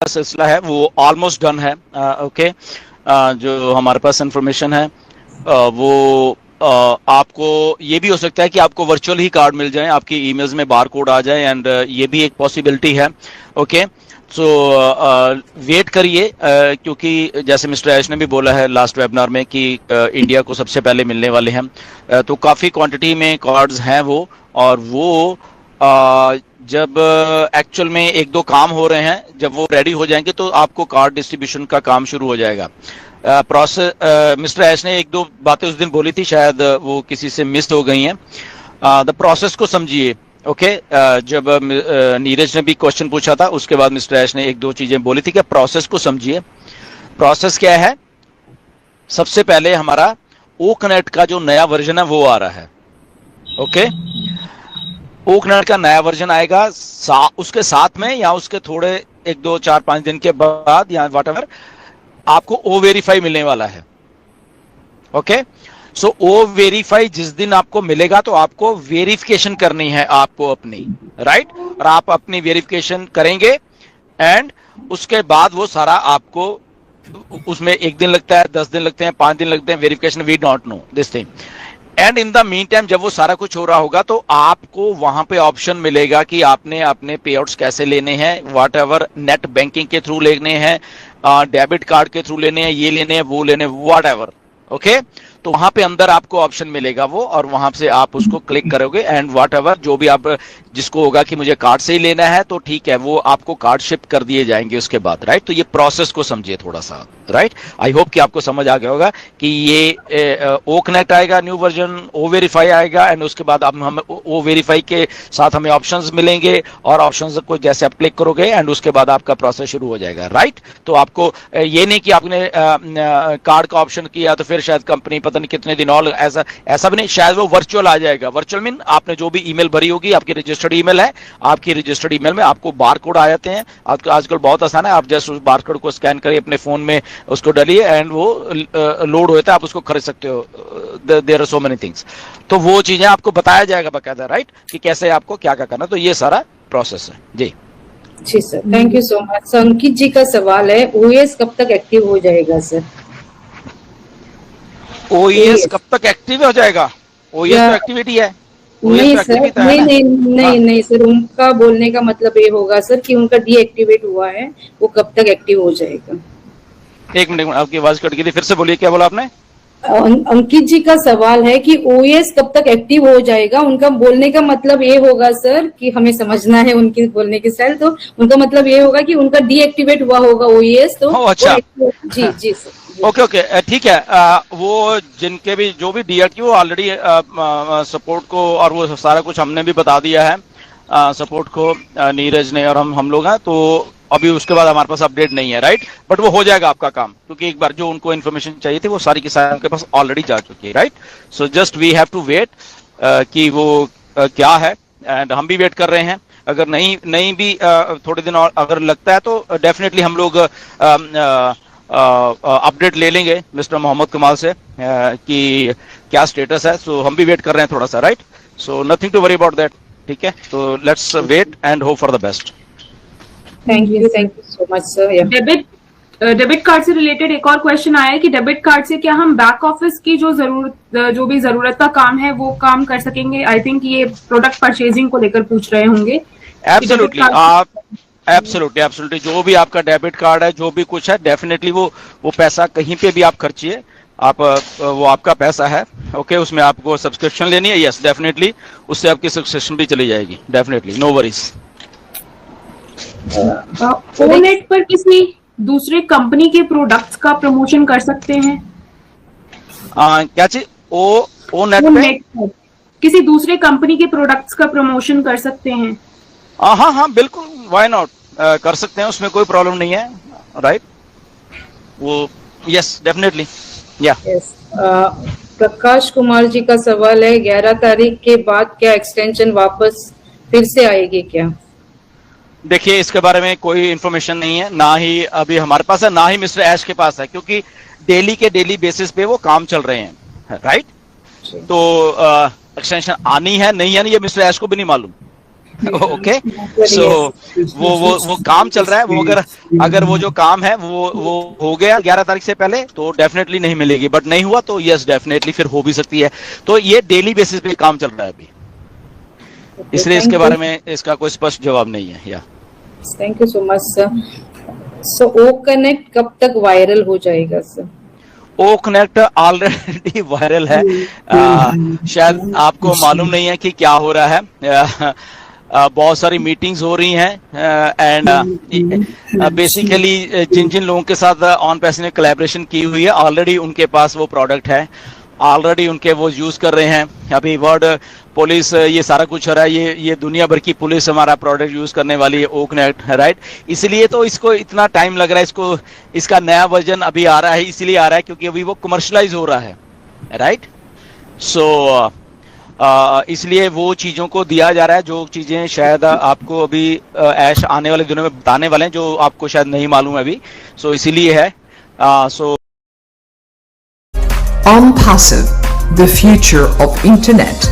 सिलसिला है वो ऑलमोस्ट डन है। ओके, जो हमारे पास इंफॉर्मेशन है वो आपको ये भी हो सकता है कि आपको वर्चुअल ही कार्ड मिल जाए, आपकी ईमेल्स में बार कोड आ जाए, एंड ये भी एक पॉसिबिलिटी है। ओके, सो वेट करिए, क्योंकि जैसे मिस्टर ऐश ने भी बोला है लास्ट वेबिनार में कि इंडिया को सबसे पहले मिलने वाले हैं, तो काफ़ी क्वांटिटी में कार्ड्स हैं वो, और वो जब एक्चुअल में एक दो काम हो रहे हैं, जब वो रेडी हो जाएंगे तो आपको कार्ड डिस्ट्रीब्यूशन का काम शुरू हो जाएगा। प्रोसेस मिस्टर ऐश ने एक दो बातें उस दिन बोली थी, शायद वो किसी से मिस हो गई हैं। द प्रोसेस को समझिए। ओके, जब नीरज ने भी क्वेश्चन पूछा था उसके बाद मिस्टर ऐश ने एक दो चीजें बोली थी कि प्रोसेस को समझिए। प्रोसेस क्या है? सबसे पहले हमारा ओकनेट का जो नया वर्जन है वो आ रहा है। ओके, ओकनेट का नया वर्जन आएगा, उसके साथ में या उसके थोड़े 1 2 4 5 दिन के बाद या व्हाटएवर आपको ओ वेरीफाई मिलने वाला है। ओके, सो ओ वेरीफाई जिस दिन आपको मिलेगा तो आपको वेरिफिकेशन करनी है आपको अपनी, राइट, और आप अपनी वेरिफिकेशन करेंगे एंड उसके बाद वो सारा आपको, उसमें 1 दिन लगता है, 10 दिन लगते हैं, 5 दिन लगते हैं verification, we don't know this thing. And in the mean time जब वो सारा कुछ हो रहा होगा तो आपको वहां पे ऑप्शन मिलेगा कि आपने अपने पे आउट्स कैसे लेने हैं, व्हाटएवर, नेट बैंकिंग के थ्रू लेने हैं, डेबिट कार्ड के थ्रू लेने हैं, ये लेने हैं, वो लेने हैं, व्हाटएवर। ओके, तो वहां पे अंदर आपको ऑप्शन मिलेगा वो, और वहां से आप उसको क्लिक करोगे एंड व्हाटएवर जो भी आप, जिसको होगा कि मुझे कार्ड से ही लेना है तो ठीक है, वो आपको कार्ड शिप कर दिए जाएंगे उसके बाद, राइट। तो ये प्रोसेस को समझिए थोड़ा सा, राइट। आई होप कि आपको समझ आ गया होगा कि ये ओ कनेक्ट आएगा, न्यू वर्जन, ओ वेरीफाई आएगा, एंड उसके बाद हम ओ वेरीफाई के साथ हमें ऑप्शंस मिलेंगे, और ऑप्शंस को जैसे आप क्लिक करोगे एंड उसके बाद आपका प्रोसेस शुरू हो जाएगा, राइट। तो आपको ये नहीं कि आपने कार्ड का ऑप्शन किया तो फिर शायद कंपनी पता नहीं कितने दिन और, ऐसा भी नहीं, शायद वो वर्चुअल आ जाएगा। वर्चुअल मीन आपने जो भी ईमेल भरी होगी, आपकी रजिस्टर्ड ईमेल है, आपकी रजिस्टर्ड ईमेल में आपको बार कोड आ जाते हैं। आजकल बहुत आसान है, आप जस्ट उस बार कोड को स्कैन करिए अपने फोन में, उसको डालिए एंड वो लोड होता है, आप उसको खरीद सकते हो। There are so many things, तो वो चीजें आपको बताया जाएगा बकायदा, राइट, कि कैसे आपको क्या क्या करना। तो ये सारा प्रोसेस है जी। जी sir, thank you so much. Ankit ji का सवाल है, ओएस कब तक एक्टिव हो जाएगा सर? ओएस कब तक एक्टिव हो जाएगा? ओएस तो एक्टिविटी है। नहीं सर, नहीं सर, उनका बोलने का मतलब ये होगा सर कि उनका डीएक्टिवेट हुआ है, वो कब तक एक्टिव हो जाएगा? एक मिनट, आपकी आवाज कट गई थी, फिर से बोलिए, क्या बोला आपने? अंकित जी का सवाल है कि ओएस कब तक एक्टिव हो जाएगा। उनका बोलने का मतलब ये होगा सर कि हमें समझना है उनकी बोलने की स्टाइल, तो उनका मतलब ये होगा कि उनका डीएक्टिवेट हुआ होगा ओएस, तो अच्छा, जी जी सर। ओके ओके, ठीक है। वो जिनके भी जो भी डीएक्टिव, वो ऑलरेडी सपोर्ट को, और वो सारा कुछ हमने भी बता दिया है सपोर्ट को, नीरज ने और हम लोग हैं, तो अभी उसके बाद हमारे पास अपडेट नहीं है, राइट। बट वो हो जाएगा आपका काम, क्योंकि एक बार जो उनको इन्फॉर्मेशन चाहिए थी वो सारी की सारी उनके पास ऑलरेडी जा चुकी है, right. So just we have to wait कि वो क्या है, एंड हम भी वेट कर रहे हैं। अगर नहीं भी थोड़े दिन और अगर लगता है तो डेफिनेटली हम लोग अपडेट ले लेंगे मिस्टर मोहम्मद कमाल से कि क्या स्टेटस है। सो हम भी वेट कर रहे हैं थोड़ा सा, right. So nothing to worry about that, ठीक है। तो let's wait and hope for the best. Thank you so much sir. Debit card से रिलेटेड एक और क्वेश्चन आया है कि डेबिट कार्ड से क्या हम बैक ऑफिस की जो भी जरूरत का काम है वो काम कर सकेंगे? आई थिंक ये प्रोडक्ट परचेजिंग को लेकर पूछ रहे होंगे। एब्सोल्युटली, आप एब्सोल्युटली जो भी आपका डेबिट कार्ड है, जो भी कुछ है, डेफिनेटली वो पैसा कहीं पे भी आप खर्चिए, आप वो आपका पैसा है। ओके, उसमें आपको सब्सक्रिप्शन लेनी है, यस डेफिनेटली, उससे आपकी सब्सक्रिप्शन भी चली जाएगी, डेफिनेटली, नो वरीज। ओनेट पर किसी दूसरे कंपनी के प्रोडक्ट्स का प्रमोशन कर सकते हैं? क्या चीज? ओनेट पे किसी दूसरे कंपनी के प्रोडक्ट्स का प्रमोशन कर सकते हैं? हाँ बिल्कुल, व्हाई नॉट, कर सकते हैं, उसमें कोई प्रॉब्लम नहीं है, राइट। वो यस डेफिनेटली, या। प्रकाश कुमार जी का सवाल है, 11 तारीख के बाद क्या एक्सटेंशन वापस फिर से आएगी क्या? देखिए, इसके बारे में कोई इन्फॉर्मेशन नहीं है, ना ही अभी हमारे पास है, ना ही मिस्टर ऐश के पास है, क्योंकि डेली के डेली बेसिस पे वो काम चल रहे हैं, राइट। तो एक्सटेंशन आनी है नहीं आनी ये मिस्टर ऐश को भी नहीं मालूम। ओके, सो वो काम चल रहा है। वो अगर वो जो काम है वो हो गया 11 तारीख से पहले तो डेफिनेटली नहीं मिलेगी, बट नहीं हुआ तो यस डेफिनेटली फिर हो भी सकती है। तो ये डेली बेसिस पे काम चल रहा है अभी, इसलिए इसके बारे में इसका कोई स्पष्ट जवाब नहीं है। या thank you so much sir. So O connect कब तक वायरल हो जाएगा sir? O connect already viral है। शायद आपको मालूम नहीं है कि क्या हो रहा है। बहुत सारी मीटिंग्स हो रही हैं एंड बेसिकली जिन जिन लोगों के साथ ऑन पैसे ने कोलैबोरेशन की हुई है ऑलरेडी उनके पास वो प्रोडक्ट है, ऑलरेडी उनके वो यूज कर रहे हैं। अभी वर्ल्ड पुलिस ये सारा कुछ हो रहा है, ये दुनिया भर की पुलिस हमारा प्रोडक्ट यूज करने वाली है ओ कनेक्ट, राइट। इसलिए तो इसको इतना टाइम लग रहा है, इसका नया वर्जन अभी आ रहा है, इसीलिए आ रहा है क्योंकि अभी वो कमर्शलाइज हो रहा है, राइट। सो इसलिए वो चीजों को दिया जा रहा है जो चीजें शायद आपको अभी ऐश आने वाले दिनों में बताने वाले हैं जो आपको शायद नहीं मालूम है अभी। सो इसीलिए है। सो OnPassive, the future of internet.